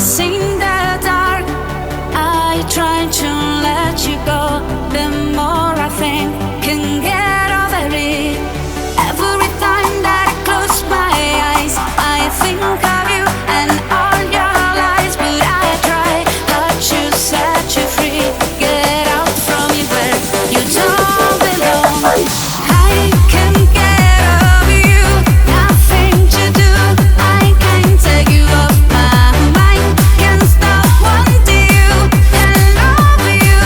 in the dark. I try to let you go. The more I think, can get over it. Every time that I close my eyes, I think of you and all your lies. But I try hard to set you free. Get out from me where you don't belong. I can get over you, nothing to do. I can't take you off my mind. Can't stop wanting you and love you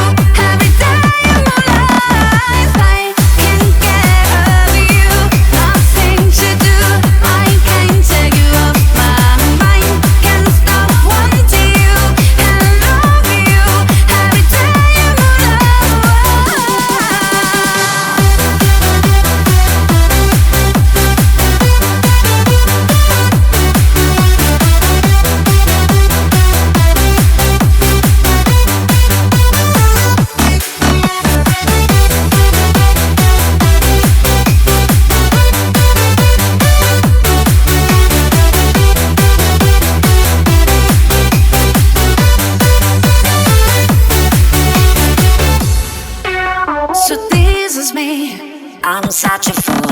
every day of my life. I can get over you, nothing to do. I can't take you off my mind. Can't stop wanting you and love you every day of my So this is me. I'm such a fool.